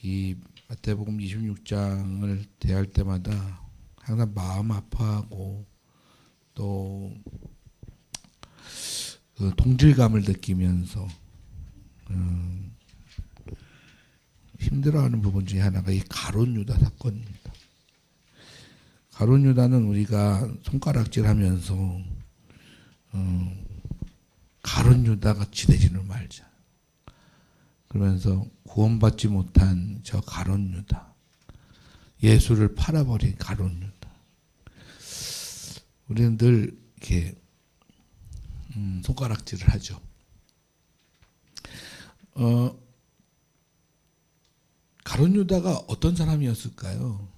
이 마태복음 26장을 대할 때마다 항상 마음 아파하고 또 그 동질감을 느끼면서 힘들어하는 부분 중에 하나가 이 가룟 유다 사건입니다. 가룟 유다는 우리가 손가락질하면서 가룟 유다 같이 되지는 말자. 그러면서 구원받지 못한 저 가룟 유다, 예수를 팔아버린 가룟 유다. 우리는 늘 이렇게 손가락질을 하죠. 가룟 유다가 어떤 사람이었을까요?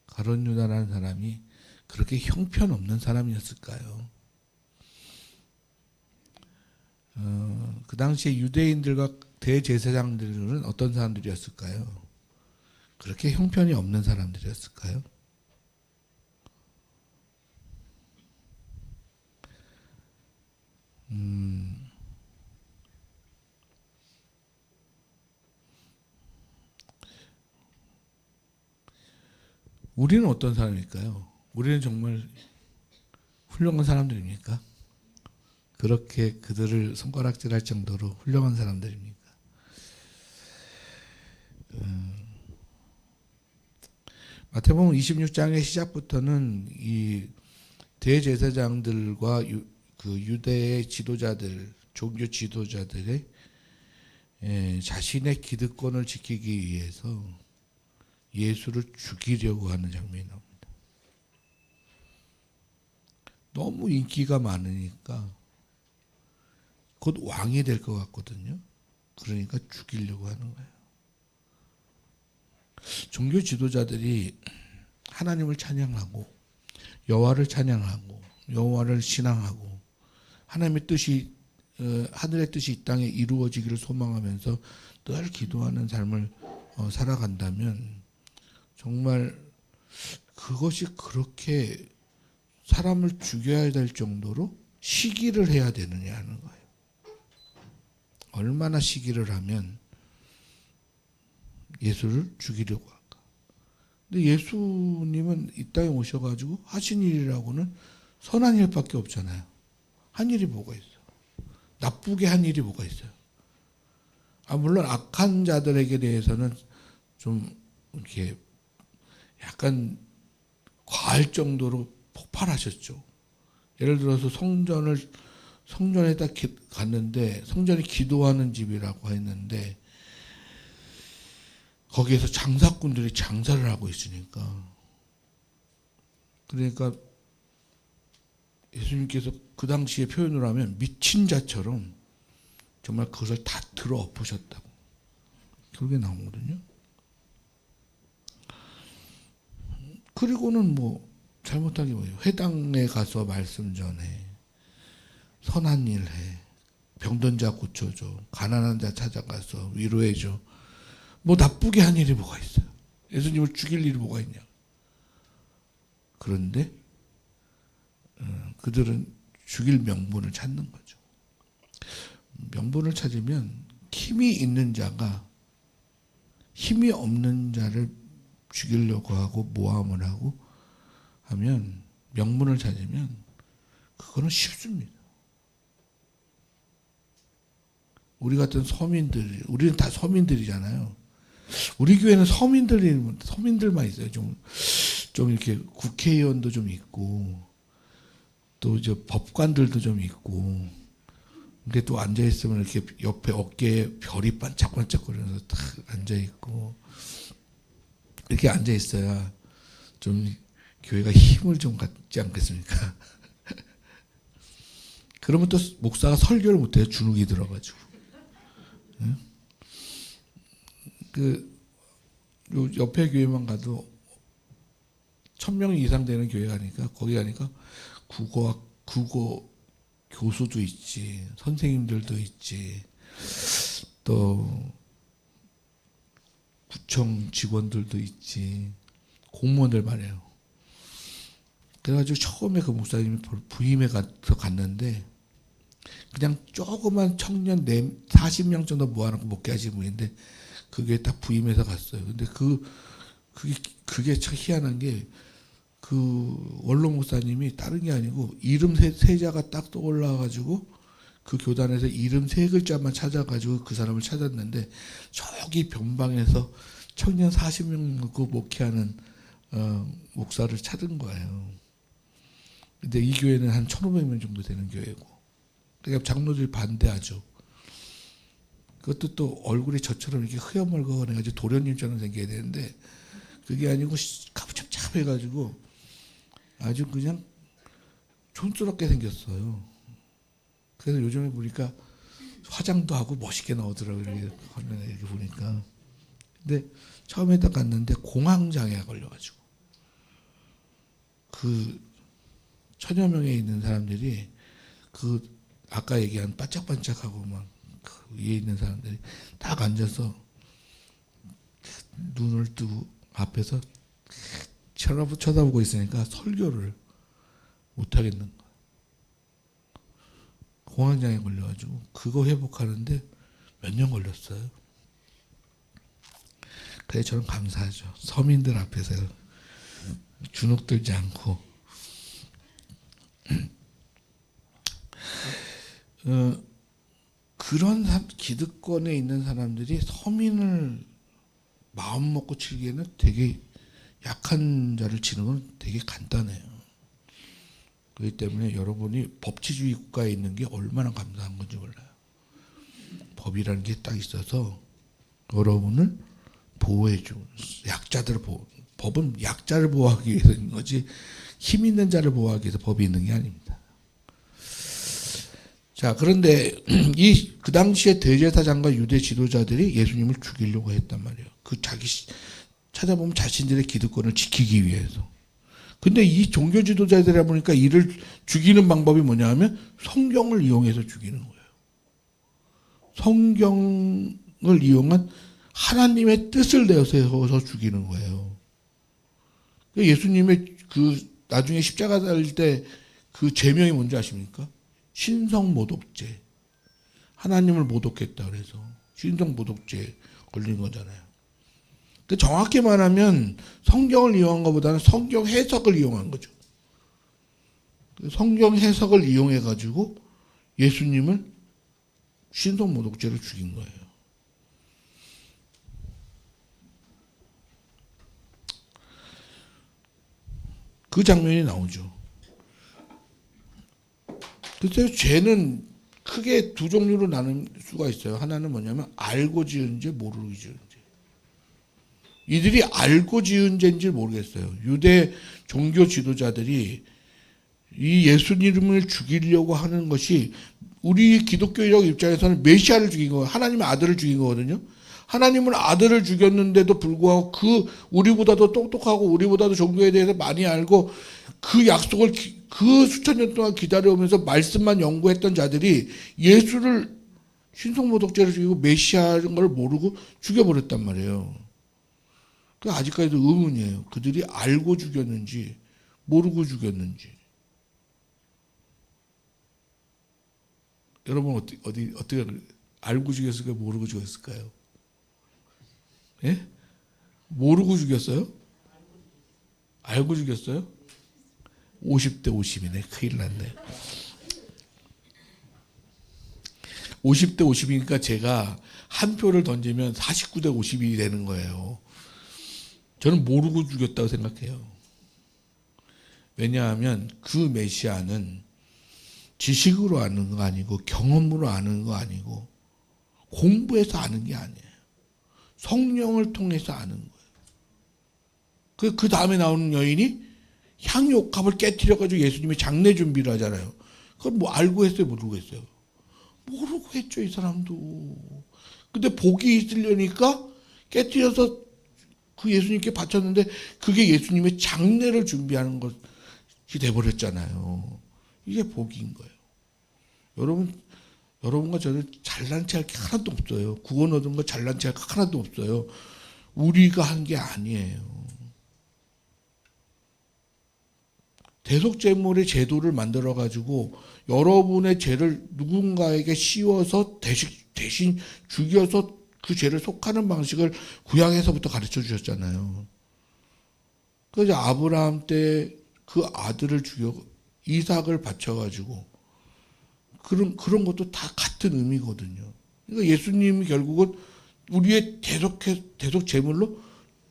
가룟 유다라는 사람이 그렇게 형편없는 사람이었을까요? 그 당시에 유대인들과 대제사장들은 어떤 사람들이었을까요? 그렇게 형편이 없는 사람들이었을까요? 우리는 어떤 사람일까요? 우리는 정말 훌륭한 사람들입니까? 그렇게 그들을 손가락질할 정도로 훌륭한 사람들입니까? 마태복음 26장의 시작부터는 이 대제사장들과 그 유대의 지도자들, 종교 지도자들의 자신의 기득권을 지키기 위해서 예수를 죽이려고 하는 장면이 나옵니다. 너무 인기가 많으니까 곧 왕이 될 것 같거든요. 그러니까 죽이려고 하는 거예요. 종교 지도자들이 하나님을 찬양하고 여호와를 찬양하고 여호와를 신앙하고 하나님의 뜻이 하늘의 뜻이 이 땅에 이루어지기를 소망하면서 늘 기도하는 삶을 살아간다면 정말 그것이 그렇게 사람을 죽여야 될 정도로 시기를 해야 되느냐 하는 거예요. 얼마나 시기를 하면 예수를 죽이려고 할까? 근데 예수님은 이 땅에 오셔가지고 하신 일이라고는 선한 일밖에 없잖아요. 한 일이 뭐가 있어요? 나쁘게 한 일이 뭐가 있어요? 물론 악한 자들에게 대해서는 좀 이렇게 약간 과할 정도로 폭발하셨죠. 예를 들어서 성전에 딱 갔는데 성전이 기도하는 집이라고 했는데 거기에서 장사꾼들이 장사를 하고 있으니까 그러니까 예수님께서 그 당시에 표현을 하면 미친 자처럼 정말 그것을 다 들어 엎으셨다고 그게 나오거든요. 그리고는 뭐 잘못한 게 뭐예요? 회당에 가서 말씀 전해 선한 일 해, 병든 자 고쳐줘, 가난한 자 찾아가서 위로해줘. 뭐 나쁘게 한 일이 뭐가 있어요? 예수님을 죽일 일이 뭐가 있냐? 그런데 그들은 죽일 명분을 찾는 거죠. 명분을 찾으면 힘이 있는 자가 힘이 없는 자를 죽이려고 하고 모함을 하고 하면 명분을 찾으면 그거는 쉽습니다. 우리 같은 서민들, 우리는 다 서민들이잖아요. 우리 교회는 서민들만 있어요. 좀 이렇게 국회의원도 좀 있고, 또 이제 법관들도 좀 있고, 근데 또 앉아있으면 이렇게 옆에 어깨에 별이 반짝반짝거리면서 탁 앉아있고, 이렇게 앉아있어야 좀 교회가 힘을 좀 갖지 않겠습니까? 그러면 또 목사가 설교를 못해요. 주눅이 들어가지고. 요 옆에 교회만 가도 1000명 이상 되는 교회 가니까 거기 가니까 국어 교수도 있지, 선생님들도 있지, 또 구청 직원들도 있지, 공무원들 말이에요. 그래가지고 처음에 그 목사님이 부임해 가서 갔는데 그냥 조그만 청년 40명 정도 모아놓고 목회하시는 분인데 그게 딱 부임해서 갔어요. 근데 그게 참 희한한 게 그 원로 목사님이 다른 게 아니고 이름 세자가 딱 떠올라가지고 그 교단에서 이름 세 글자만 찾아가지고 그 사람을 찾았는데 저기 변방에서 청년 40명 놓고 목회하는 목사를 찾은 거예요. 근데 이 교회는 한 1,500명 정도 되는 교회고, 그러니까 장로들이 반대하죠. 그것도 또 얼굴이 저처럼 이렇게 흐여멀거해가지고 도련님처럼 생겨야 되는데 그게 아니고 가부잡잡해가지고 아주 그냥 촌스럽게 생겼어요. 그래서 요즘에 보니까 화장도 하고 멋있게 나오더라고요. 이렇게 보니까. 근데 처음에 딱 갔는데 공황장애가 걸려가지고 그 1,000여 명에 있는 사람들이 그 아까 얘기한 반짝반짝하고 막 그 위에 있는 사람들이 딱 앉아서 눈을 뜨고 앞에서 쳐다보고 있으니까 설교를 못 하겠는 거야. 공황장애 걸려가지고 그거 회복하는데 몇 년 걸렸어요. 그래 저는 감사하죠. 서민들 앞에서 주눅 들지 않고 그런 기득권에 있는 사람들이 서민을 마음 먹고 치기에는 되게 약한 자를 치는 건 되게 간단해요. 그렇기 때문에 여러분이 법치주의 국가에 있는 게 얼마나 감사한 건지 몰라요. 법이라는 게 딱 있어서 여러분을 보호해주고 약자들을 법은 약자를 보호하기 위해서 있는 거지 힘 있는 자를 보호하기 위해서 법이 있는 게 아닙니다. 자, 그런데 그 당시에 대제사장과 유대 지도자들이 예수님을 죽이려고 했단 말이에요. 찾아보면 자신들의 기득권을 지키기 위해서. 근데 이 종교 지도자들이라 보니까 이를 죽이는 방법이 뭐냐 하면 성경을 이용해서 죽이는 거예요. 성경을 이용한 하나님의 뜻을 내세워서 죽이는 거예요. 예수님의 나중에 십자가 달릴 때 그 제명이 뭔지 아십니까? 신성모독죄. 하나님을 모독했다 그래서 신성모독죄 걸린 거잖아요. 정확히 말하면 성경을 이용한 것보다는 성경 해석을 이용한 거죠. 성경 해석을 이용해가지고 예수님을 신성모독죄로 죽인 거예요. 그 장면이 나오죠. 그래서 죄는 크게 두 종류로 나눌 수가 있어요. 하나는 뭐냐면 알고 지은 죄, 모르고 지은 죄. 이들이 알고 지은 죄인지 모르겠어요. 유대 종교 지도자들이 이 예수님을 죽이려고 하는 것이 우리 기독교적 입장에서는 메시아를 죽인 거예요. 하나님의 아들을 죽인 거거든요. 하나님은 아들을 죽였는데도 불구하고 우리보다도 똑똑하고 우리보다도 종교에 대해서 많이 알고 그 약속을 그 수천 년 동안 기다려오면서 말씀만 연구했던 자들이 예수를 신성모독죄로 죽이고 메시아인 걸 모르고 죽여버렸단 말이에요. 아직까지도 의문이에요. 그들이 알고 죽였는지 모르고 죽였는지. 여러분 어떻게 알고 죽였을까요? 모르고 죽였을까요? 예? 모르고 죽였어요? 알고 죽였어요? 50대 50이네. 큰일 났네. 50대 50이니까 제가 한 표를 던지면 49대 50이 되는 거예요. 저는 모르고 죽였다고 생각해요. 왜냐하면 그 메시아는 지식으로 아는 거 아니고 경험으로 아는 거 아니고 공부해서 아는 게 아니에요. 성령을 통해서 아는 거예요. 그 다음에 나오는 여인이 향유옥합을 깨트려가지고 예수님이 장례 준비를 하잖아요. 그걸 뭐 알고 했어요? 모르고 했어요? 모르고 했죠, 이 사람도. 근데 복이 있으려니까 깨트려서 그 예수님께 바쳤는데 그게 예수님의 장례를 준비하는 것이 돼버렸잖아요. 이게 복인 거예요. 여러분과 저는 잘난 체할 게 하나도 없어요. 구원 얻은 거 잘난 체할 게 하나도 없어요. 우리가 한 게 아니에요. 대속제물의 제도를 만들어가지고 여러분의 죄를 누군가에게 씌워서 대신 죽여서 그 죄를 속하는 방식을 구약에서부터 가르쳐 주셨잖아요. 그래서 아브라함 때 그 아들을 죽여 이삭을 바쳐가지고 그런 것도 다 같은 의미거든요. 그러니까 예수님이 결국은 우리의 대속 제물로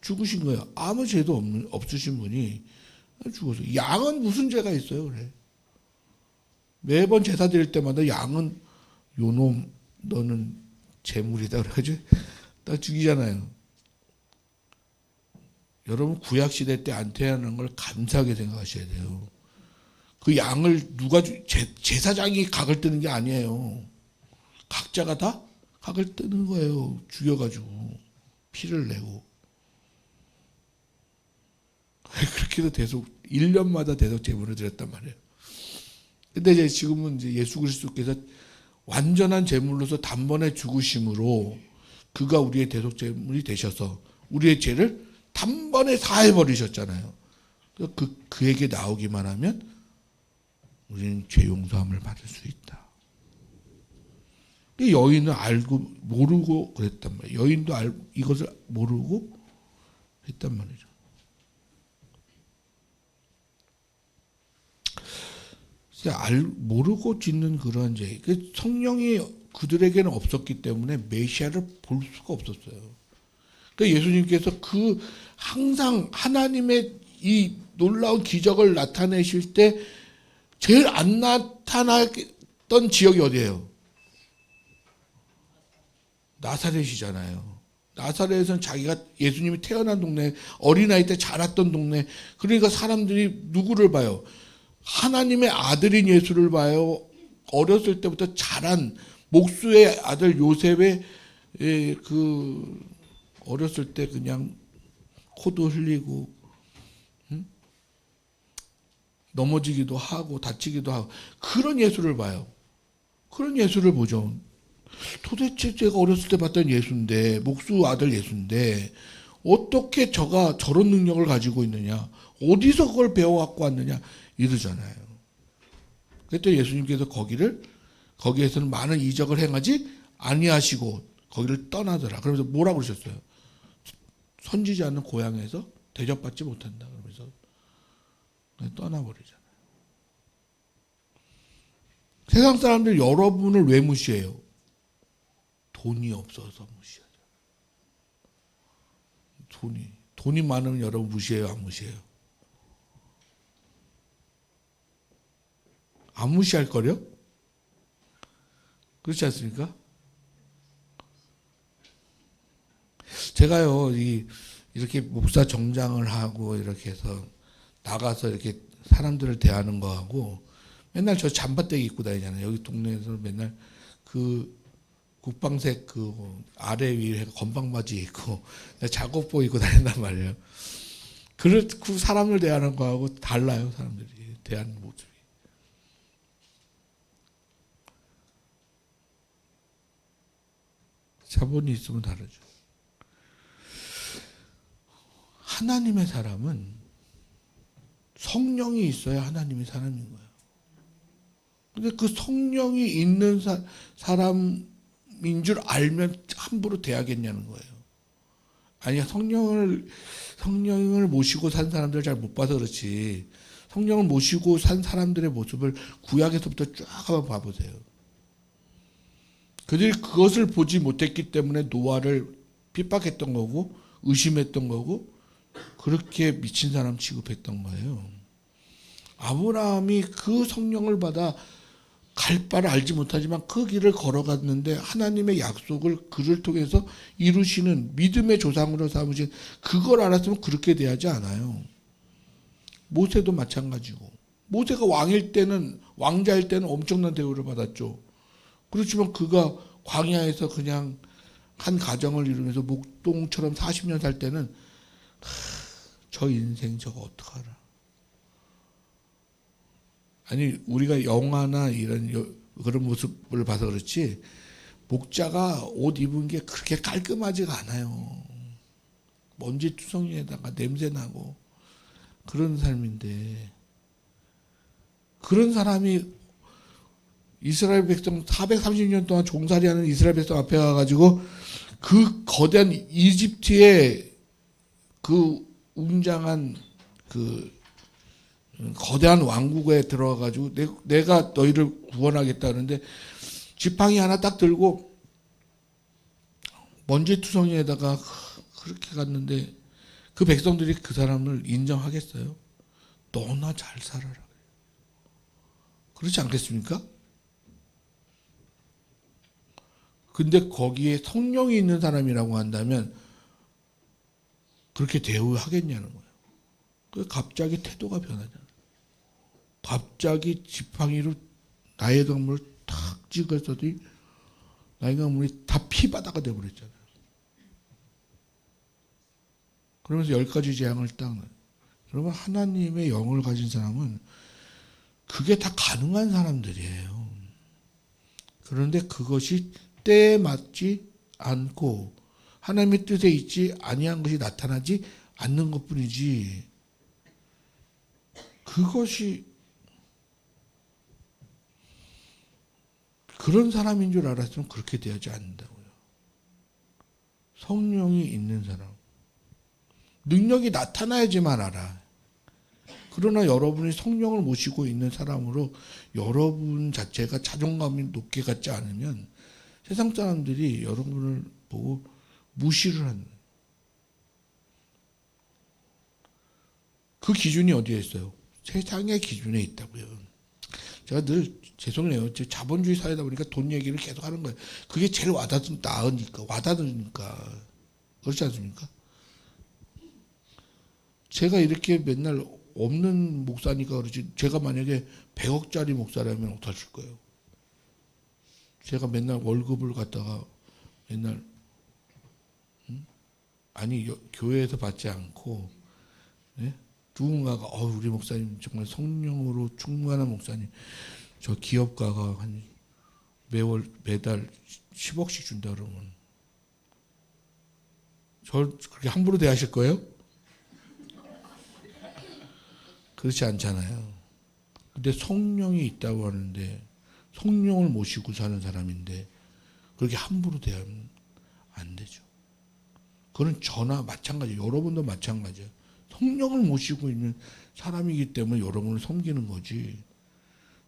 죽으신 거예요. 아무 죄도 없으신 분이 죽어서. 양은 무슨 죄가 있어요, 그래. 매번 제사 드릴 때마다 양은 요놈 너는 제물이다 그래가지고 딱 죽이잖아요. 여러분 구약 시대 때 안 태어난 걸 감사하게 생각하셔야 돼요. 그 양을 누가 제사장이 각을 뜨는 게 아니에요. 각자가 다 각을 뜨는 거예요. 죽여가지고 피를 내고. 그렇게 해서 대속 1년마다 대속 제물을 드렸단 말이에요. 근데 이제 지금은 이제 예수 그리스도께서 완전한 제물로서 단번에 죽으심으로 그가 우리의 대속 제물이 되셔서 우리의 죄를 단번에 사해 버리셨잖아요. 그에게 나오기만 하면 우리는 죄 용서함을 받을 수 있다. 여인은 알고 모르고 그랬단 말이에요. 여인도 이것을 모르고 했단 말이죠. 모르고 짓는 그런 죄. 성령이 그들에게는 없었기 때문에 메시아를 볼 수가 없었어요. 그러니까 예수님께서 항상 하나님의 이 놀라운 기적을 나타내실 때 제일 안 나타났던 지역이 어디예요? 나사렛이잖아요. 나사렛은 자기가 예수님이 태어난 동네, 어린아이 때 자랐던 동네. 그러니까 사람들이 누구를 봐요? 하나님의 아들인 예수를 봐요. 어렸을 때부터 자란 목수의 아들 요셉의 어렸을 때 그냥 코도 흘리고 넘어지기도 하고 다치기도 하고 그런 예수를 봐요. 그런 예수를 보죠. 도대체 제가 어렸을 때 봤던 예수인데 목수 아들 예수인데 어떻게 저가 저런 능력을 가지고 있느냐, 어디서 그걸 배워갖고 왔느냐 이러잖아요. 그랬더니 예수님께서 거기에서는 많은 이적을 행하지 아니하시고 거기를 떠나더라. 그러면서 뭐라고 그러셨어요? 선지자는 고향에서 대접받지 못한다. 그러면서 떠나버리잖아요. 세상 사람들 여러분을 왜 무시해요? 돈이 없어서 무시하죠. 돈이 많으면 여러분 무시해요, 안 무시해요? 안 무시할 거려? 그렇지 않습니까? 제가요, 이렇게 목사 정장을 하고 이렇게 해서 나가서 이렇게 사람들을 대하는 거하고 맨날 저 잠바떼기 입고 다니잖아요. 여기 동네에서 맨날 국방색 아래 위에 건방 바지 입고 작업복 입고 다닌단 말이에요. 그 사람을 대하는 거하고 달라요, 사람들이 대하는 모습이. 자본이 있으면 다르죠. 하나님의 사람은 성령이 있어야 하나님의 사람인 거예요. 근데 그 성령이 있는 사람인 줄 알면 함부로 대하겠냐는 거예요. 아니, 성령을 모시고 산 사람들 잘 못 봐서 그렇지. 성령을 모시고 산 사람들의 모습을 구약에서부터 쫙 한번 봐보세요. 그들이 그것을 보지 못했기 때문에 노아를 핍박했던 거고 의심했던 거고 그렇게 미친 사람 취급했던 거예요. 아브라함이 그 성령을 받아 갈 바를 알지 못하지만 그 길을 걸어갔는데 하나님의 약속을 그를 통해서 이루시는 믿음의 조상으로 삼으신 그걸 알았으면 그렇게 대하지 않아요. 모세도 마찬가지고. 모세가 왕자일 때는 엄청난 대우를 받았죠. 그렇지만 그가 광야에서 그냥 한 가정을 이루면서 목동처럼 40년 살 때는 저 인생 저거 어떡하라. 아니, 우리가 영화나 그런 모습을 봐서 그렇지 목자가 옷 입은 게 그렇게 깔끔하지가 않아요. 먼지투성이에다가 냄새나고 그런 삶인데, 그런 사람이 이스라엘 백성 430년 동안 종살이하는 이스라엘 백성 앞에 가가지고 그 거대한 이집트의 그 웅장한 그 거대한 왕국에 들어가가지고 내가 너희를 구원하겠다 하는데 지팡이 하나 딱 들고 먼지투성이에다가 그렇게 갔는데 그 백성들이 그 사람을 인정하겠어요? 너나 잘 살아라. 그렇지 않겠습니까? 근데 거기에 성령이 있는 사람이라고 한다면 그렇게 대우하겠냐는 거예요. 그 갑자기 태도가 변하잖아요. 갑자기 지팡이로 나의 강물을 탁 찍었더니 나의 강물이 다 피바다가 되어버렸잖아요. 그러면서 10가지 재앙을 딱. 여러분, 하나님의 영을 가진 사람은 그게 다 가능한 사람들이에요. 그런데 그것이 때에 맞지 않고 하나님의 뜻에 있지 아니한 것이 나타나지 않는 것뿐이지, 그것이 그런 사람인 줄 알았으면 그렇게 되지 않는다고요. 성령이 있는 사람, 능력이 나타나야지만 알아. 그러나 여러분이 성령을 모시고 있는 사람으로 여러분 자체가 자존감이 높게 갖지 않으면 세상 사람들이 여러분을 보고 무시를 하는, 그 기준이 어디에 있어요? 세상의 기준에 있다고요. 제가 늘 죄송해요. 자본주의 사회다 보니까 돈 얘기를 계속 하는 거예요. 그게 제일 와닿으니까. 그렇지 않습니까? 제가 이렇게 맨날 없는 목사니까 그렇지, 제가 만약에 100억짜리 목사라면 어떠실 거예요? 제가 맨날 월급을 갖다가 맨날 아니 교회에서 받지 않고, 네? 누군가가 우리 목사님 정말 성령으로 충만한 목사님, 저 기업가가 한 매달 10억씩 준다 그러면 저 그렇게 함부로 대하실 거예요? 그렇지 않잖아요. 근데 성령이 있다고 하는데, 성령을 모시고 사는 사람인데 그렇게 함부로 대하면 안 되죠. 그건 저나 마찬가지예요. 여러분도 마찬가지예요. 성령을 모시고 있는 사람이기 때문에 여러분을 섬기는 거지.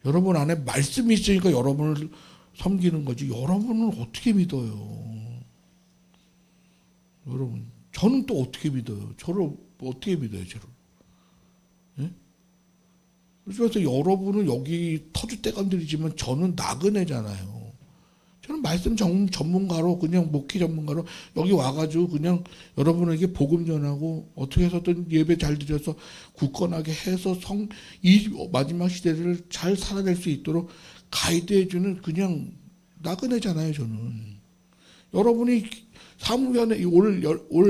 여러분 안에 말씀이 있으니까 여러분을 섬기는 거지. 여러분을 어떻게 믿어요? 여러분, 저는 또 어떻게 믿어요? 저를 어떻게 믿어요? 저를? 예? 그래서 여러분은 여기 터줏대감들이지만 저는 나그네잖아요. 저는 말씀 전문가로, 그냥 목회 전문가로 여기 와가지고 그냥 여러분에게 복음 전하고 어떻게 해서든 예배 잘 드려서 굳건하게 해서 이 마지막 시대를 잘 살아낼 수 있도록 가이드해주는 그냥 나그네잖아요. 저는 여러분이 사무연회 올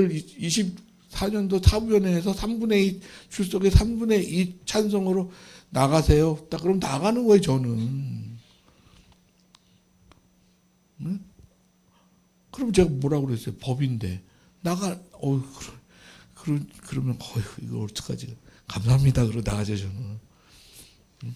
24년도 사무연회에서 3분의 2 출석에 3분의 2 찬성으로 나가세요. 딱 그럼 나가는 거예요. 저는. 응? 그럼 제가 뭐라고 그랬어요? 법인데 그러면 이거 어떡하지? 감사합니다. 그러고 나가죠. 저는. 응?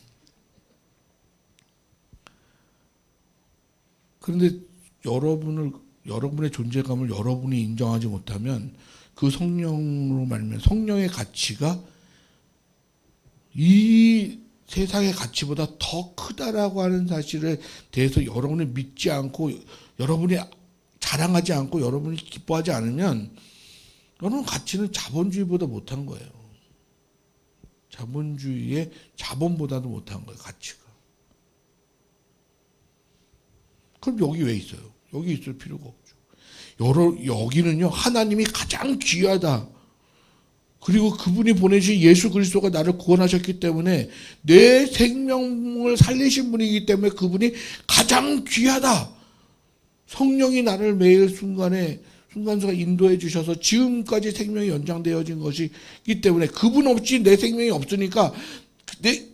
그런데 여러분의 존재감을 여러분이 인정하지 못하면 그 성령으로 말하면 성령의 가치가 이 세상의 가치보다 더 크다라고 하는 사실에 대해서 여러분이 믿지 않고, 여러분이 자랑하지 않고, 여러분이 기뻐하지 않으면 여러분 가치는 자본주의보다 못한 거예요. 자본주의의 자본보다도 못한 거예요. 가치가. 그럼 여기 왜 있어요? 여기 있을 필요가 없죠. 여기는요, 하나님이 가장 귀하다. 그리고 그분이 보내주신 예수 그리스도가 나를 구원하셨기 때문에 내 생명을 살리신 분이기 때문에 그분이 가장 귀하다. 성령이 나를 매일 순간순간 인도해 주셔서 지금까지 생명이 연장되어진 것이기 때문에 그분 없이 내 생명이 없으니까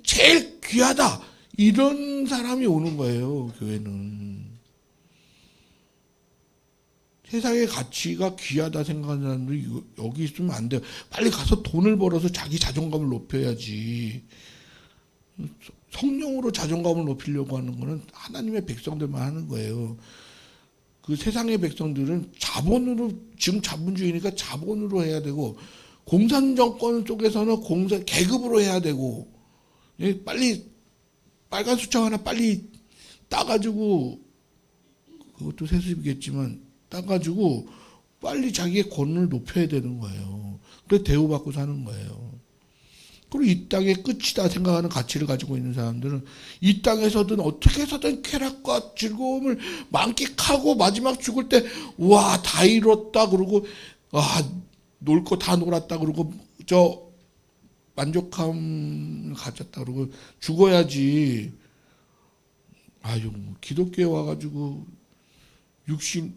제일 귀하다. 이런 사람이 오는 거예요. 교회는. 세상의 가치가 귀하다 생각하는 사람들이 여기 있으면 안 돼요. 빨리 가서 돈을 벌어서 자기 자존감을 높여야지. 성령으로 자존감을 높이려고 하는 거는 하나님의 백성들만 하는 거예요. 그 세상의 백성들은 자본으로, 지금 자본주의니까 자본으로 해야 되고, 공산정권 쪽에서는 계급으로 해야 되고, 빨리 빨간 수청 하나 빨리 따가지고, 그것도 세습이겠지만 따가지고 빨리 자기의 권을 높여야 되는 거예요. 그래서 대우받고 사는 거예요. 그리고 이 땅의 끝이다 생각하는 가치를 가지고 있는 사람들은 이 땅에서든 어떻게 해서든 쾌락과 즐거움을 만끽하고 마지막 죽을 때 와, 다 이뤘다 그러고 놀 거 다 놀았다 그러고 저 만족함을 가졌다 그러고 죽어야지. 아유, 기독교에 와가지고 육신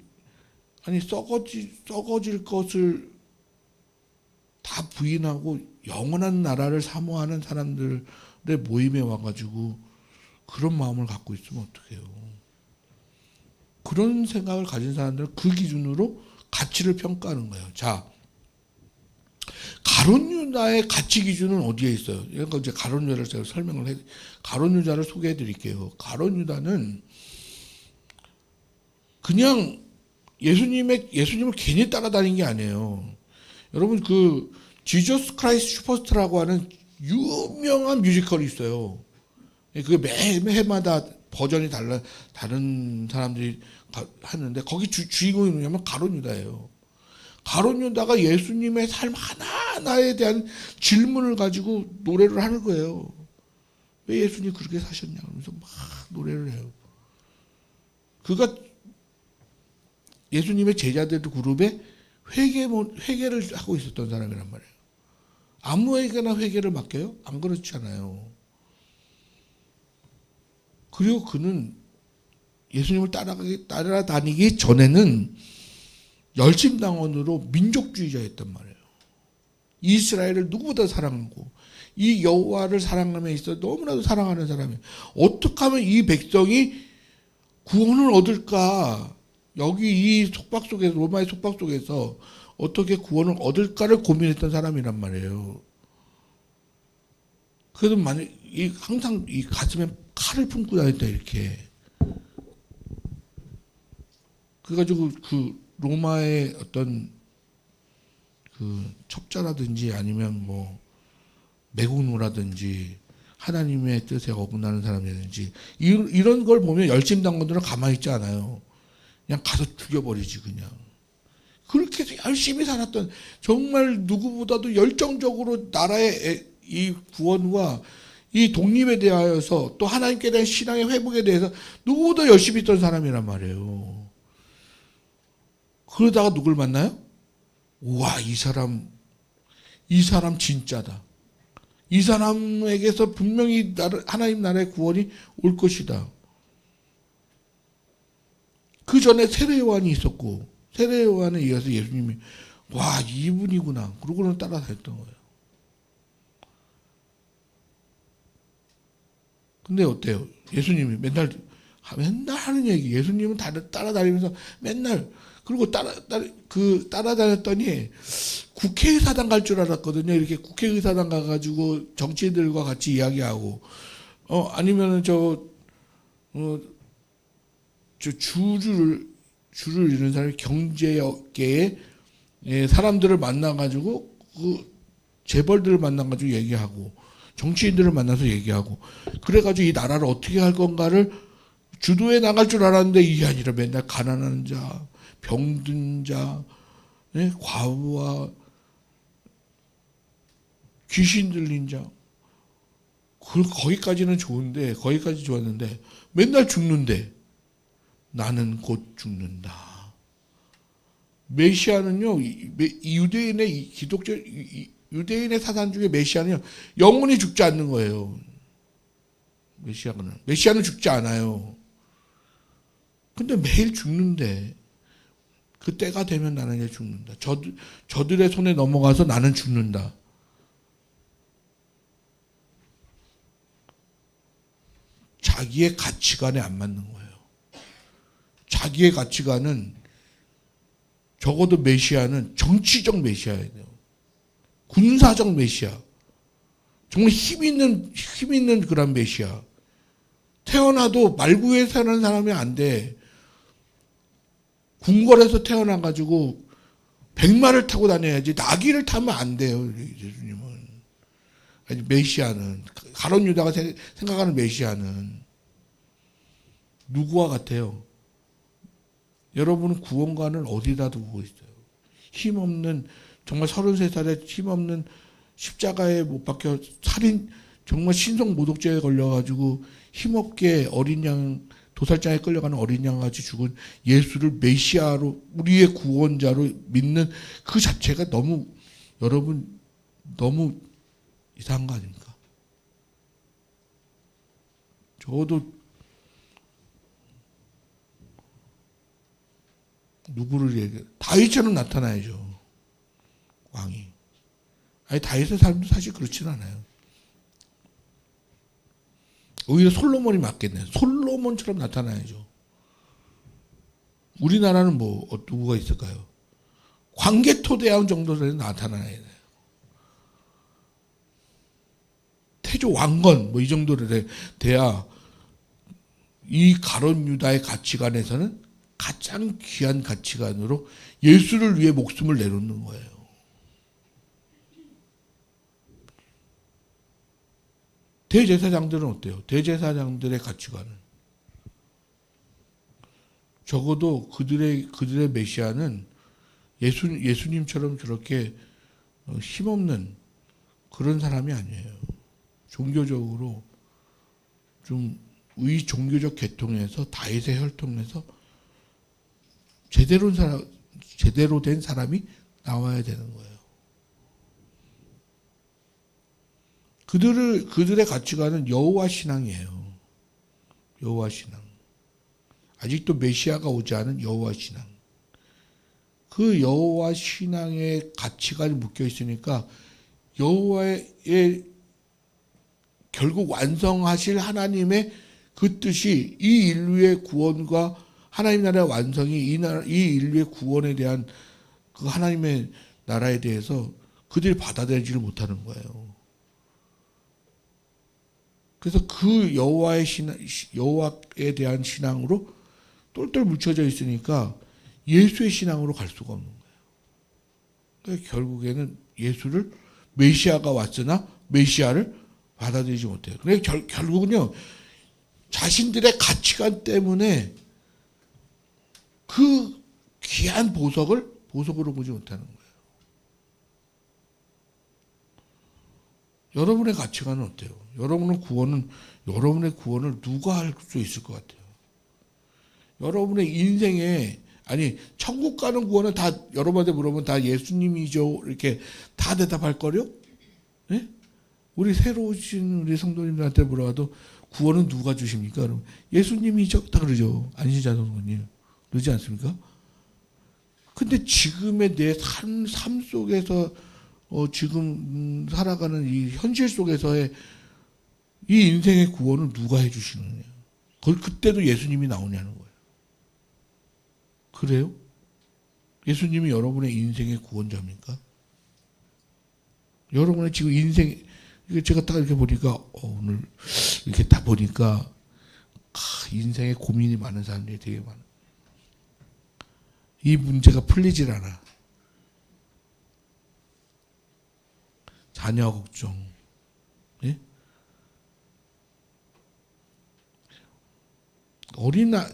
썩어질 것을 다 부인하고 영원한 나라를 사모하는 사람들의 모임에 와가지고 그런 마음을 갖고 있으면 어떡해요. 그런 생각을 가진 사람들은 그 기준으로 가치를 평가하는 거예요. 자, 가룟 유다의 가치 기준은 어디에 있어요? 그러니까 이제 가룟 유다를 제가 가룟 유다를 소개해 드릴게요. 가룟 유다는 그냥 예수님을 괜히 따라다닌 게 아니에요. 여러분, 그 지저스 크라이스트 슈퍼스타라고 하는 유명한 뮤지컬이 있어요. 그게 매해마다 버전이 다른 사람들이 하는데 거기 주인공이 누구냐면 가룟 유다예요. 가룟 유다가 예수님의 삶 하나하나에 대한 질문을 가지고 노래를 하는 거예요. 왜 예수님 그렇게 사셨냐 그러면서 막 노래를 해요. 그가 예수님의 제자들 그룹에 회개를 하고 있었던 사람이란 말이에요. 아무에게나 회개를 맡겨요? 안 그렇잖아요. 그리고 그는 예수님을 따라다니기 전에는 열심당원으로 민족주의자였단 말이에요. 이스라엘을 누구보다 사랑하고 이 여호와를 사랑함에 있어 너무나도 사랑하는 사람이에요. 어떻게 하면 이 백성이 구원을 얻을까? 여기 이 속박 속에서, 로마의 속박 속에서 어떻게 구원을 얻을까를 고민했던 사람이란 말이에요. 그래도 항상 이 가슴에 칼을 품고 다녔다, 이렇게. 그래가지고 그 로마의 어떤 그 첩자라든지 아니면 뭐 매국노라든지 하나님의 뜻에 어긋나는 사람이라든지 이런 걸 보면 열심당원들은 가만히 있지 않아요. 그냥 가서 죽여버리지 그냥. 그렇게 열심히 살았던, 정말 누구보다도 열정적으로 나라의 이 구원과 이 독립에 대하여서 또 하나님께 대한 신앙의 회복에 대해서 누구보다 열심히 했던 사람이란 말이에요. 그러다가 누굴 만나요? 와, 이 사람 진짜다. 이 사람에게서 분명히 하나님 나라의 구원이 올 것이다. 그 전에 세례 요한이 있었고, 세례 요한에 이어서 예수님이 와, 이분이구나. 그러고는 따라다녔던 거예요. 근데 어때요? 예수님이 맨날 하는 얘기. 예수님은 따라다니면서 맨날, 그리고 따라다녔더니 국회의사당 갈 줄 알았거든요. 이렇게 국회의사당 가가지고 정치인들과 같이 이야기하고, 아니면은 주를 이루는 사람이 경제계의 사람들을 만나가지고 그 재벌들을 만나가지고 얘기하고 정치인들을 만나서 얘기하고 그래가지고 이 나라를 어떻게 할 건가를 주도해 나갈 줄 알았는데 이게 아니라 맨날 가난한 자, 병든 자, 과부와 귀신 들린 자, 거기까지는 좋은데, 거기까지 좋았는데 맨날 죽는데 나는 곧 죽는다. 메시아는요, 유대인의 유대인의 사상 중에 메시아는요, 영원히 죽지 않는 거예요. 메시아는 죽지 않아요. 근데 매일 죽는데, 그 때가 되면 나는 이제 죽는다. 저들의 손에 넘어가서 나는 죽는다. 자기의 가치관에 안 맞는 거예요. 자기의 가치관은 적어도 메시아는 정치적 메시아예요. 군사적 메시아. 정말 힘 있는 그런 메시아. 태어나도 말구에 사는 사람이 안 돼. 궁궐에서 태어나가지고 백마를 타고 다녀야지 나귀를 타면 안 돼요. 예수님은. 아니, 메시아는, 가룟 유다가 생각하는 메시아는 누구와 같아요? 여러분은 구원관을 어디다 두고 있어요? 힘없는, 정말 33살에 힘없는 십자가에 못 박혀 살인, 정말 신성모독죄에 걸려가지고 힘없게 어린 양, 도살장에 끌려가는 어린 양같이 죽은 예수를 메시아로, 우리의 구원자로 믿는 그 자체가 너무, 여러분, 너무 이상한 거 아닙니까? 저도 누구를 얘기해? 다윗처럼 나타나야죠. 왕이. 아니, 다윗의 삶도 사실 그렇진 않아요. 오히려 솔로몬이 맞겠네요. 솔로몬처럼 나타나야죠. 우리나라는 뭐 누구가 있을까요? 광개토대왕 정도로 나타나야 돼요. 태조 왕건 뭐 이 정도로 돼야 이 가룟 유다의 가치관에서는 가장 귀한 가치관으로 예수를 위해 목숨을 내놓는 거예요. 대제사장들은 어때요? 대제사장들의 가치관은 적어도 그들의 메시아는 예수님처럼 저렇게 힘없는 그런 사람이 아니에요. 종교적으로 좀 종교적 계통에서 다윗의 혈통에서 제대로 된 사람이 나와야 되는 거예요. 그들의 가치관은 여호와 신앙이에요. 여호와 신앙. 아직도 메시아가 오지 않은 여호와 신앙. 그 여호와 신앙의 가치관이 묶여 있으니까 여호와의 결국 완성하실 하나님의 그 뜻이 이 인류의 구원과 하나님 나라의 완성이 이 인류의 구원에 대한 그 하나님의 나라에 대해서 그들이 받아들이지를 못하는 거예요. 그래서 그 여호와에 대한 신앙으로 똘똘 뭉쳐져 있으니까 예수의 신앙으로 갈 수가 없는 거예요. 그러니까 결국에는 예수를 메시아가 왔으나 메시아를 받아들이지 못해요. 그러니까 결국은요, 자신들의 가치관 때문에 그 귀한 보석으로 보지 못하는 거예요. 여러분의 가치관은 어때요? 여러분의 구원을 누가 할 수 있을 것 같아요? 여러분의 인생에, 아니, 천국 가는 구원은 다, 여러분한테 물어보면 다 예수님이죠. 이렇게 다 대답할 거요? 네? 우리 새로 오신 우리 성도님들한테 물어봐도 구원은 누가 주십니까? 그럼 예수님이죠. 다 그러죠. 안신자 성도님. 그러지 않습니까? 근데 지금의 내 삶 속에서 지금 살아가는 이 현실 속에서의 이 인생의 구원을 누가 해주시느냐. 그때도 예수님이 나오냐는 거예요. 그래요? 예수님이 여러분의 인생의 구원자입니까? 여러분의 지금 인생, 제가 딱 이렇게 보니까, 오늘 이렇게 딱 보니까, 인생에 고민이 많은 사람들이 되게 많아. 이 문제가 풀리질 않아. 자녀 걱정. 예?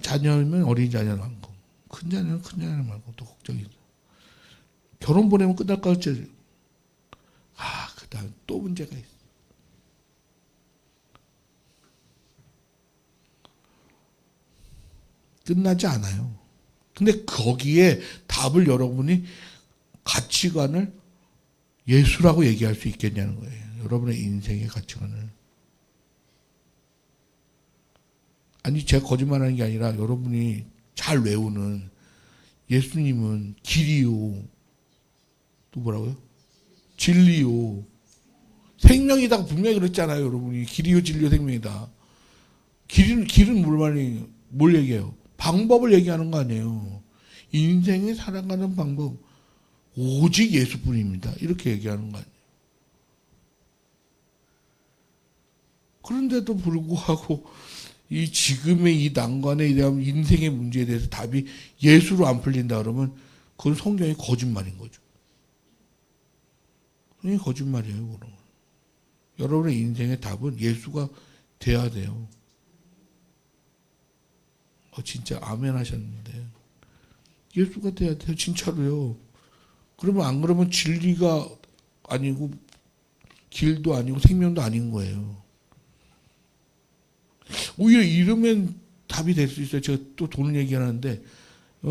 자녀면 어린 자녀는 많고, 큰 자녀는 큰 자녀는 많고, 또 걱정이 있어. 결혼 보내면 끝날 것 같지? 그 다음 또 문제가 있어. 끝나지 않아요. 근데 거기에 답을 여러분이 가치관을 예수라고 얘기할 수 있겠냐는 거예요. 여러분의 인생의 가치관을. 아니, 제가 거짓말하는 게 아니라 여러분이 잘 외우는 예수님은 길이요. 또 뭐라고요? 진리요. 생명이다. 분명히 그랬잖아요, 여러분이. 길이요, 진리요, 생명이다. 길은 뭘 얘기해요? 방법을 얘기하는 거 아니에요. 인생에 살아가는 방법. 오직 예수뿐입니다. 이렇게 얘기하는 거 아니에요. 그런데도 불구하고 이 지금의 이 난관에 대한 인생의 문제에 대해서 답이 예수로 안 풀린다 그러면 그건 성경이 거짓말인 거죠. 성경이 거짓말이에요, 그러면. 여러분의 인생의 답은 예수가 돼야 돼요. 진짜 아멘 하셨는데. 예수가 돼야 돼요, 진짜로요. 그러면 안 그러면 진리가 아니고 길도 아니고 생명도 아닌 거예요. 오히려 이러면 답이 될 수 있어요. 제가 또 돈을 얘기하는데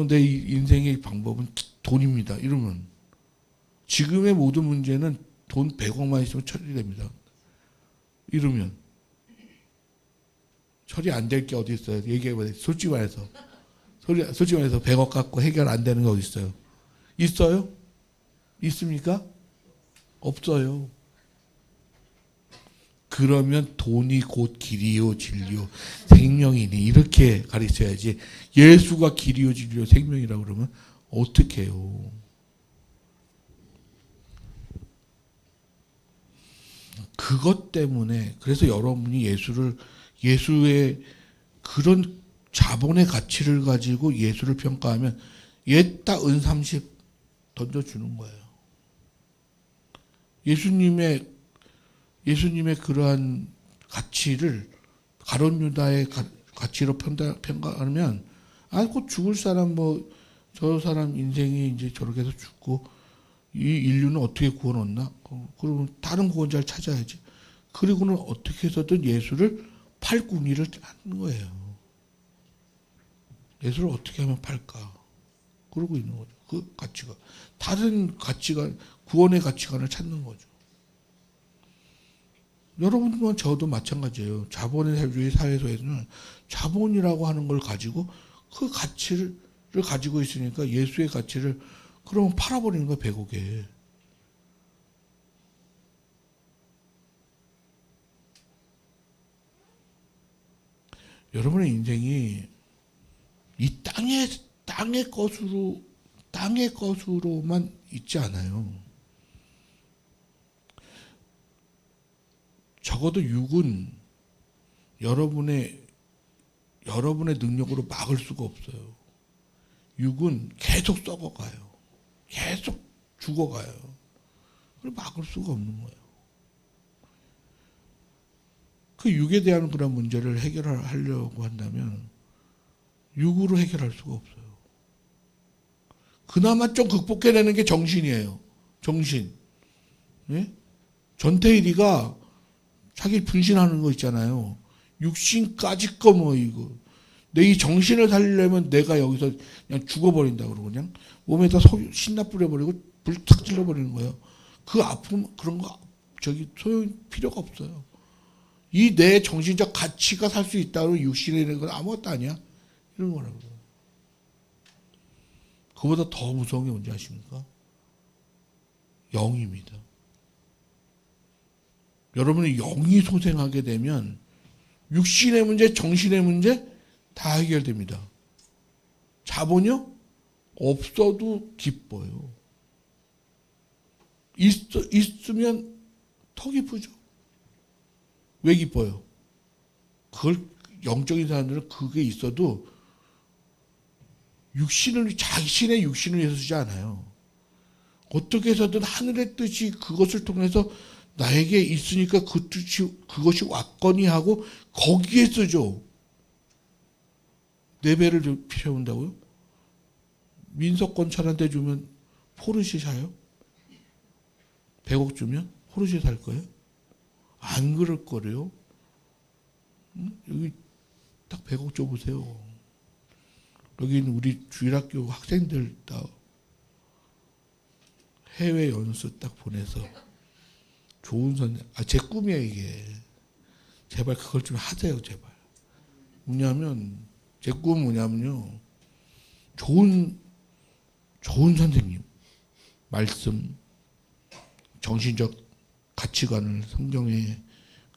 내 인생의 방법은 돈입니다. 이러면 지금의 모든 문제는 돈 100억만 있으면 처리됩니다. 이러면 처리 안 될 게 어디 있어요? 얘기해봐요. 솔직히 말해서 100억 갖고 해결 안 되는 게 어디 있어요? 있어요? 있습니까? 없어요. 그러면 돈이 곧 길이요 진리요 생명이니 이렇게 가르쳐야지. 예수가 길이요 진리요 생명이라고 그러면 어떻게 해요? 그것 때문에 그래서 여러분이 예수의 그런 자본의 가치를 가지고 예수를 평가하면 얘딱 은 30 던져주는 거예요. 예수님의 그러한 가치를 가룟 유다의 가치로 평가하면 곧 죽을 사람 저 사람 인생이 이제 저렇게 해서 죽고 이 인류는 어떻게 구원 얻나? 그러면 다른 구원자를 찾아야지. 그리고는 어떻게 해서든 예수를 팔궁리를 하는 거예요. 예수를 어떻게 하면 팔까? 그러고 있는 거죠. 그 가치가 다른 가치관, 구원의 가치관을 찾는 거죠. 여러분과 저도 마찬가지예요. 자본주의 사회에서는 자본이라고 하는 걸 가지고 그 가치를 가지고 있으니까 예수의 가치를 그러면 팔아버리는 거야, 100억에. 여러분의 인생이 이 땅의 것으로만 있지 않아요. 적어도 육은 여러분의 능력으로 막을 수가 없어요. 육은 계속 썩어가요. 계속 죽어가요. 그걸 막을 수가 없는 거예요. 그 육에 대한 그런 문제를 해결하려고 한다면 육으로 해결할 수가 없어요. 그나마 좀 극복해내는 게 정신이에요. 정신. 예? 전태일이가 자기 분신하는 거 있잖아요. 육신까지 이거. 내 이 정신을 살리려면 내가 여기서 그냥 죽어버린다 그러고 그냥 몸에다 신나 뿌려버리고 불 탁 질러버리는 거예요. 그 아픔 그런 거 소용 필요가 없어요. 이 내 정신적 가치가 살 수 있다고 육신이라는 건 아무것도 아니야. 이런 거라고요. 그보다 더 무서운 게 뭔지 아십니까? 영입니다. 여러분이 영이 소생하게 되면 육신의 문제, 정신의 문제 다 해결됩니다. 자본이요? 없어도 기뻐요. 있으면 더 기쁘죠. 왜 기뻐요? 그걸 영적인 사람들은 그게 있어도 자신의 육신을 위해서 쓰지 않아요. 어떻게 해서든 하늘의 뜻이 그것을 통해서 나에게 있으니까 그것이 왔거니 하고 거기에 쓰죠. 4배를 피워온다고요? 민석권 차한테 주면 포르쉐 사요? 100억 주면 포르쉐 살 거예요? 안 그럴 거래요. 여기 딱 100억 줘보세요. 여기는 우리 주일학교 학생들 다 해외 연수 딱 보내서 좋은 제 꿈이에요, 이게. 제발 그걸 좀 하세요, 제발. 제 꿈은 뭐냐면요. 좋은 선생님, 말씀, 정신적 가치관을 성경에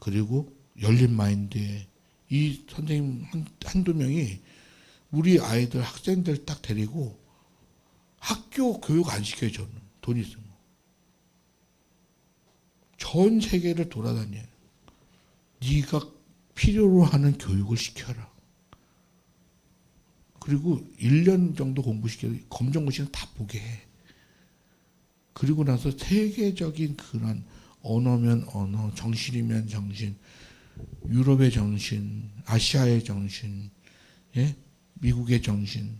그리고 열린 마인드에 이 선생님 한두 명이 우리 아이들, 학생들 딱 데리고 학교 교육 안 시켜요, 저는. 돈 있으면. 전 세계를 돌아다녀요. 네가 필요로 하는 교육을 시켜라. 그리고 1년 정도 공부시켜서 검정고시는 다 보게 해. 그리고 나서 세계적인 그런 언어면 언어, 정신이면 정신, 유럽의 정신, 아시아의 정신, 예? 미국의 정신,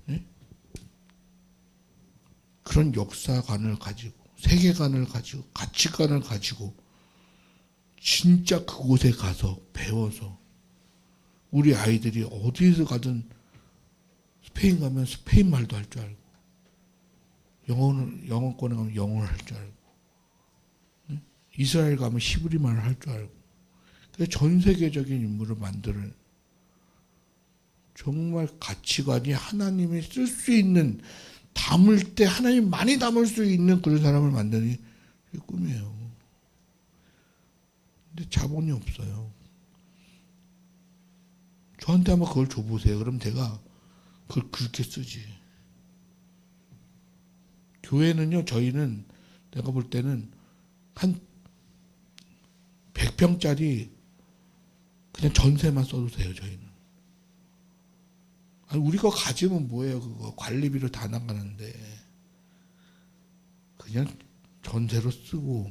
예? 그런 역사관을 가지고, 세계관을 가지고, 가치관을 가지고 진짜 그곳에 가서 배워서 우리 아이들이 어디서 가든 스페인 가면 스페인 말도 할 줄 알고, 영어권에 가면 영어를 할 줄 알고, 이스라엘 가면 히브리 말을 할 줄 알고, 전 세계적인 인물을 만드는 정말 가치관이 하나님이 쓸 수 있는, 담을 때 하나님 많이 담을 수 있는 그런 사람을 만드는 게 꿈이에요. 근데 자본이 없어요. 저한테 한번 그걸 줘보세요. 그럼 제가 그걸 그렇게 쓰지. 교회는요, 저희는 내가 볼 때는 한 100평짜리 그냥 전세만 써도 돼요, 저희는. 아니, 우리 거 가지면 뭐예요, 그거. 관리비로 다 나가는데. 그냥 전세로 쓰고,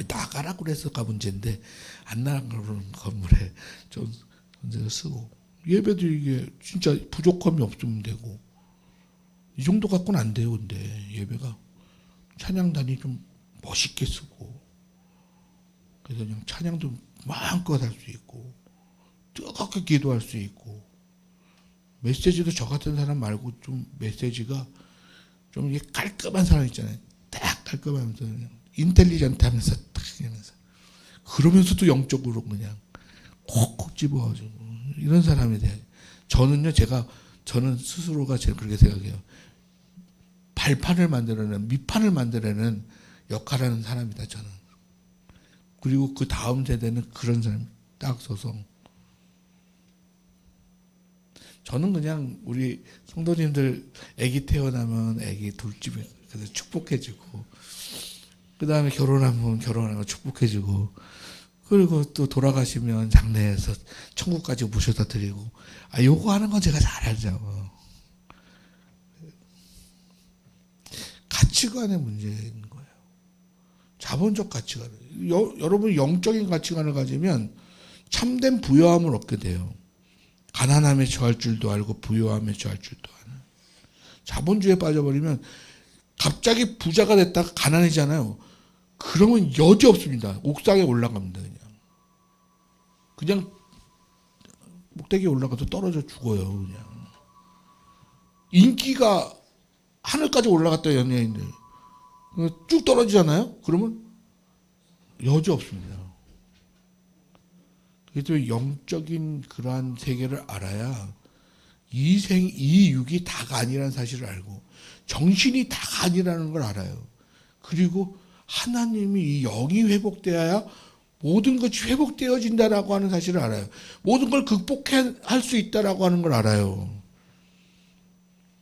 나가라고 그랬을까 문제인데, 안 나가는 건물에 전세로 쓰고. 예배도 이게 진짜 부족함이 없으면 되고. 이 정도 갖고는 안 돼요, 근데. 예배가. 찬양단이 좀 멋있게 쓰고. 그래서 그냥 찬양도 마음껏 할 수 있고, 뜨겁게 기도할 수 있고, 메시지도 저 같은 사람 말고 좀 메시지가 좀 이게 깔끔한 사람 있잖아요. 딱 깔끔하면서 그냥 인텔리전트 하면서 딱 하면서 그러면서도 영적으로 그냥 콕콕 집어가지고 이런 사람에 대해 저는요, 저는 스스로가 제가 그렇게 생각해요. 발판을 만들어내는, 밑판을 만들어내는 역할을 하는 사람이다, 저는. 그리고 그 다음 세대는 그런 사람이 딱 서서. 저는 그냥 우리 성도님들 아기 태어나면 아기 돌집에 그래서 축복해주고, 그 다음에 결혼하면 결혼하고 축복해주고, 그리고 또 돌아가시면 장례에서 천국까지 모셔다 드리고, 요거 하는 건 제가 잘 알죠. 가치관의 문제인 거예요. 자본적 가치관. 여러분 영적인 가치관을 가지면 참된 부요함을 얻게 돼요. 가난함에 처할 줄도 알고 부요함에 처할 줄도 아는. 자본주의에 빠져버리면 갑자기 부자가 됐다가 가난해지잖아요. 그러면 여지 없습니다. 옥상에 올라갑니다. 그냥 목대기에 올라가서 떨어져 죽어요. 그냥. 인기가 하늘까지 올라갔다 연예인들 쭉 떨어지잖아요. 그러면 여지 없습니다. 그래서 영적인 그러한 세계를 알아야 이 육이 다가 아니라는 사실을 알고 정신이 다가 아니라는 걸 알아요. 그리고 하나님이 이 영이 회복되어야 모든 것이 회복되어진다라고 하는 사실을 알아요. 모든 걸 극복할 수 있다라고 하는 걸 알아요.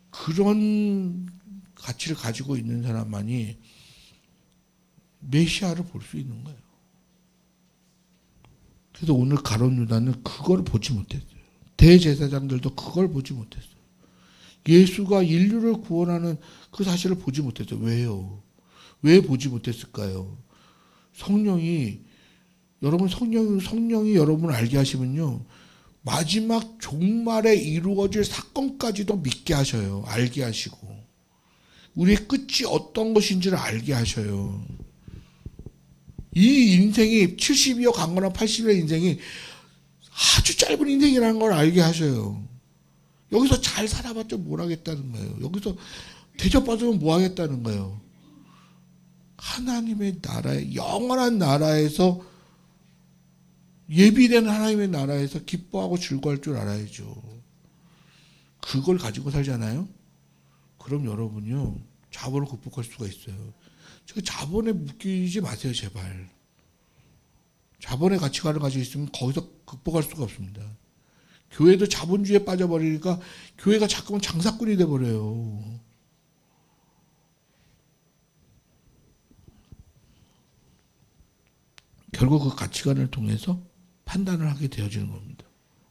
그런 가치를 가지고 있는 사람만이 메시아를 볼 수 있는 거예요. 그래서 오늘 가룟 유다는 그걸 보지 못했어요. 대제사장들도 그걸 보지 못했어요. 예수가 인류를 구원하는 그 사실을 보지 못했어요. 왜요? 왜 보지 못했을까요? 성령이 여러분을 알게 하시면요, 마지막 종말에 이루어질 사건까지도 믿게 하셔요. 알게 하시고 우리의 끝이 어떤 것인지를 알게 하셔요. 이 인생이 70이요 강건한 80의 인생이 아주 짧은 인생이라는 걸 알게 하셔요. 여기서 잘 살아봤자 뭘 하겠다는 거예요. 여기서 대접받으면 뭐 하겠다는 거예요. 하나님의 나라에, 영원한 나라에서, 예비된 하나님의 나라에서 기뻐하고 즐거워할 줄 알아야죠. 그걸 가지고 살잖아요. 그럼 여러분요, 자본을 극복할 수가 있어요. 저 자본에 묶이지 마세요, 제발. 자본의 가치관을 가지고 있으면 거기서 극복할 수가 없습니다. 교회도 자본주의에 빠져버리니까 교회가 자꾸만 장사꾼이 돼버려요. 결국 그 가치관을 통해서 판단을 하게 되어지는 겁니다.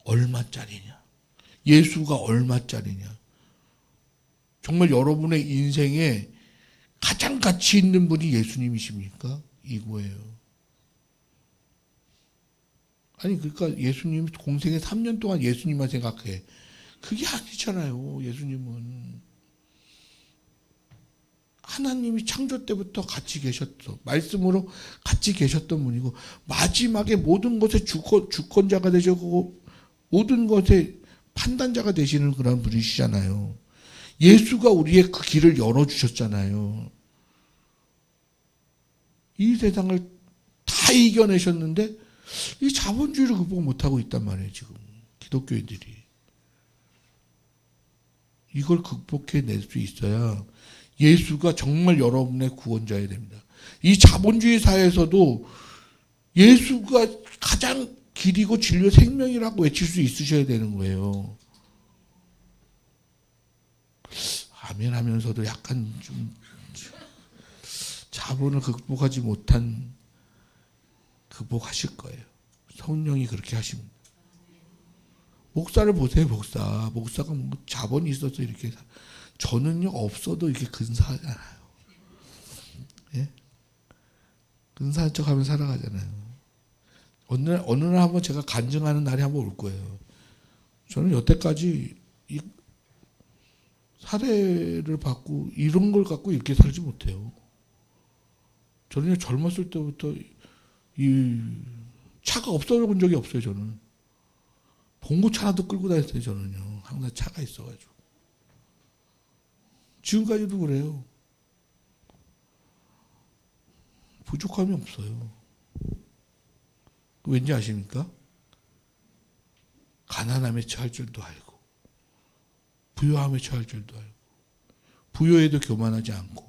얼마짜리냐? 예수가 얼마짜리냐? 정말 여러분의 인생에 가장 가치 있는 분이 예수님이십니까? 이거예요. 아니 그러니까 예수님 공생에 3년 동안 예수님만 생각해. 그게 아니잖아요. 예수님은 하나님이 창조 때부터 같이 계셨어. 말씀으로 같이 계셨던 분이고 마지막에 모든 것의 주권자가 되시고 모든 것의 판단자가 되시는 그런 분이시잖아요. 예수가 우리의 그 길을 열어주셨잖아요. 이 세상을 다 이겨내셨는데 이 자본주의를 극복 못하고 있단 말이에요. 지금 기독교인들이. 이걸 극복해낼 수 있어야 예수가 정말 여러분의 구원자여야 됩니다. 이 자본주의 사회에서도 예수가 가장 길이고 진리요 생명이라고 외칠 수 있으셔야 되는 거예요. 아멘 하면서도 약간 좀 자본을 극복하실 거예요. 성령이 그렇게 하십니다. 목사를 보세요, 목사. 목사가 뭐 자본이 있어서 이렇게. 저는요, 없어도 이렇게 근사하잖아요. 예? 근사한 척 하면 살아가잖아요. 어느 날 한번 제가 간증하는 날이 한번 올 거예요. 저는 여태까지 이 사례를 받고 이런 걸 갖고 이렇게 살지 못해요. 저는 젊었을 때부터 이 차가 없어져 본 적이 없어요, 저는. 봉고차 하나도 끌고 다녔어요, 저는요. 항상 차가 있어가지고. 지금까지도 그래요. 부족함이 없어요. 왠지 아십니까? 가난함에 처할 줄도 알고, 부요함에 처할 줄도 알고, 부요에도 교만하지 않고,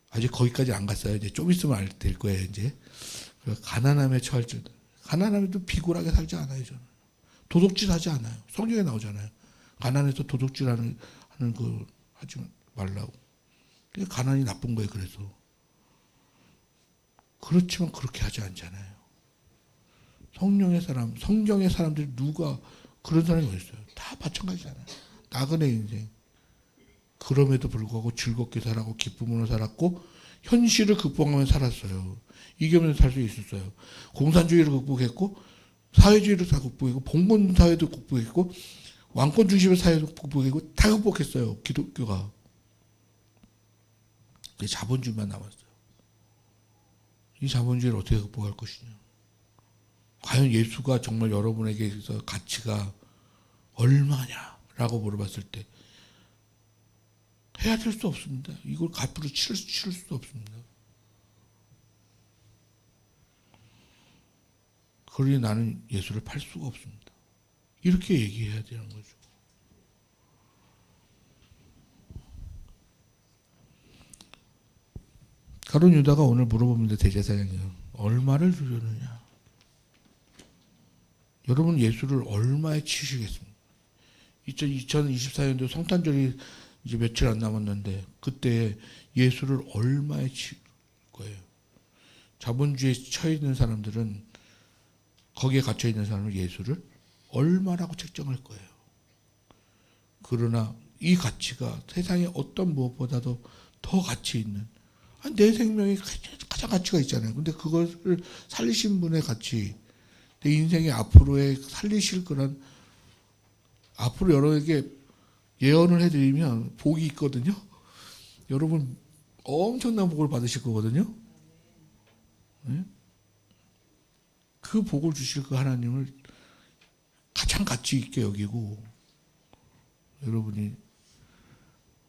아직 거기까지 안 갔어요. 이제 좀 있으면 알 될 거예요, 이제. 가난함에 처할 줄도. 가난함에도 비굴하게 살지 않아요, 저는. 도둑질 하지 않아요. 성경에 나오잖아요. 가난해서 도둑질 하는 거 하지 말라고. 가난이 나쁜 거예요, 그래서. 그렇지만 그렇게 하지 않잖아요. 성령의 사람, 성경의 사람들이 누가 그런 사람이 어딨어요? 다 마찬가지잖아요. 나그네 인생. 그럼에도 불구하고 즐겁게 살았고 기쁨으로 살았고 현실을 극복하며 살았어요. 이기면서 살 수 있었어요. 공산주의를 극복했고 사회주의를 다 극복했고 봉건 사회도 극복했고 왕권 중심의 사회도 극복했고 다 극복했어요. 기독교가. 자본주의만 남았어요. 이 자본주의를 어떻게 극복할 것이냐. 과연 예수가 정말 여러분에게서 가치가 얼마냐라고 물어봤을 때 해야 될 수 없습니다. 이걸 값으로 치를 수 없습니다. 그러니 나는 예수를 팔 수가 없습니다. 이렇게 얘기해야 되는 거죠. 가룟 유다가 오늘 물어봅니다. 대제사장이요. 얼마를 주려느냐. 여러분 예수를 얼마에 치시겠습니까? 2024년도 성탄절이 이제 며칠 안 남았는데 그때 예수를 얼마에 칠 거예요? 자본주의에 처해 있는 사람들은 거기에 갇혀 있는 사람은 예수를 얼마라고 책정할 거예요. 그러나 이 가치가 세상에 어떤 무엇보다도 더 가치 있는 내 생명이 가장 가치가 있잖아요. 근데 그것을 살리신 분의 가치, 내 인생의 앞으로의 살리실 그런 앞으로 여러분에게 예언을 해드리면 복이 있거든요. 여러분 엄청난 복을 받으실 거거든요. 네? 그 복을 주실 그 하나님을 가장 가치 있게 여기고 여러분이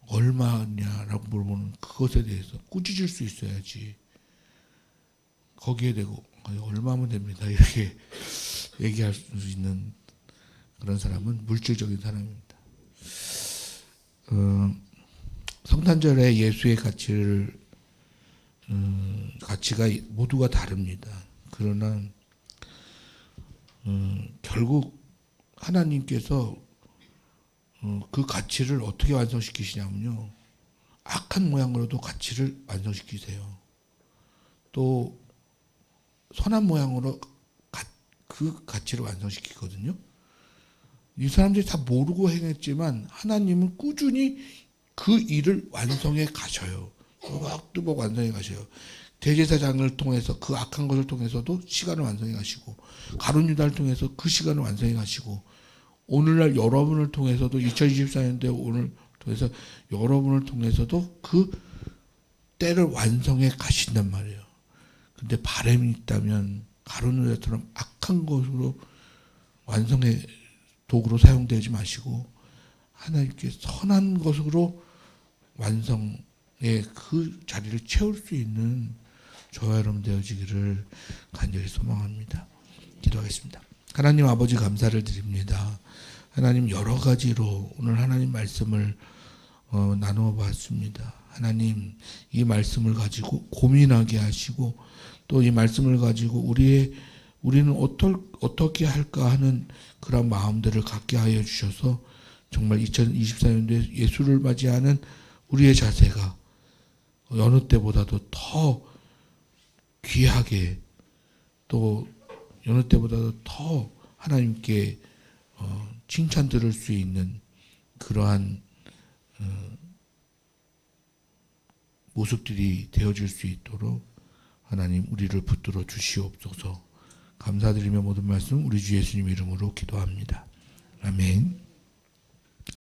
얼마냐라고 물어보는 그것에 대해서 꾸짖을 수 있어야지. 거기에 대고 얼마면 됩니다 이렇게 얘기할 수 있는 그런 사람은 물질적인 사람입니다. 성탄절에 예수의 가치가 모두가 다릅니다. 그러나 결국 하나님께서 그 가치를 어떻게 완성시키시냐면요. 악한 모양으로도 가치를 완성시키세요. 또 선한 모양으로 그 가치를 완성시키거든요. 이 사람들이 다 모르고 행했지만 하나님은 꾸준히 그 일을 완성해 가셔요. 또박또박 완성해 가셔요. 대제사장을 통해서 그 악한 것을 통해서도 시간을 완성해 가시고 가룟 유다를 통해서 그 시간을 완성해 가시고 오늘날 여러분을 통해서도 2024년도에 오늘 통해서 여러분을 통해서도 그 때를 완성해 가신단 말이에요. 근데 바람이 있다면 가룟 유다처럼 악한 것으로 완성해 도구로 사용되지 마시고 하나님께 선한 것으로 완성의 그 자리를 채울 수 있는 저와 여러분 되어지기를 간절히 소망합니다. 기도하겠습니다. 하나님 아버지 감사를 드립니다. 하나님 여러 가지로 오늘 하나님 말씀을 나누어 봤습니다. 하나님 이 말씀을 가지고 고민하게 하시고 또 이 말씀을 가지고 우리는 어떻게 할까 하는 그런 마음들을 갖게 하여 주셔서 정말 2024년도에 예수를 맞이하는 우리의 자세가 어느 때보다도 더 귀하게 또 어느 때보다도 더 하나님께 칭찬 들을 수 있는 그러한 모습들이 되어질 수 있도록 하나님 우리를 붙들어 주시옵소서. 감사드리며 모든 말씀 우리 주 예수님 이름으로 기도합니다. 아멘.